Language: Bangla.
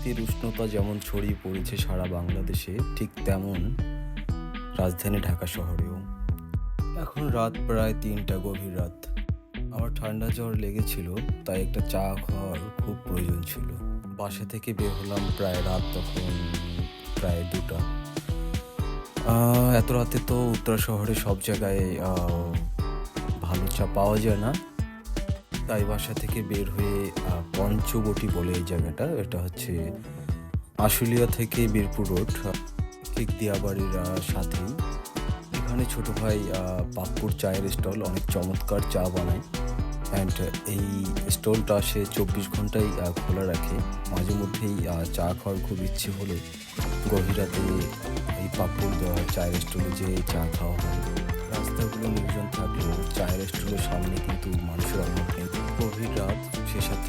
রাজনীতির উষ্ণতা যেমন ছড়িয়ে পড়েছে সারা বাংলাদেশে, ঠিক তেমন রাজধানী ঢাকা শহরেও। এখন রাত প্রায় ৩টা, গভীর রাত। আমার ঠান্ডা জ্বর লেগেছিল, তাই একটা চা খাওয়ার খুব প্রয়োজন ছিল। বাসা থেকে বের হলাম প্রায় রাত তখন প্রায় ২টা। এত রাতে তো উত্তরা শহরে সব জায়গায় ভালো চা পাওয়া যায় না, তাই বাসা থেকে বের হয়ে পঞ্চবটি বলে এই জায়গাটা, এটা হচ্ছে আশুলিয়া থেকে বীরপুর রোড, ঠিক দিয়াবাড়ির সাথেই। এখানে ছোট ভাই পাপ্পুর চায়ের স্টল, অনেক চমৎকার চা বানায়। অ্যান্ড এই স্টলটা সে ২৪ ঘন্টাই খোলা রাখে। মাঝে মধ্যেই চা খাওয়ার খুব ইচ্ছে হলে গভীর রাতে এই পাপ্পুর চায়ের স্টলে যে চা খাওয়া হয়। রাস্তাগুলো নির্জন থাকলেও চায়ের স্টলের সামনে কিন্তু মানুষের অভাব নেই। গভীর রাত, সে সাথে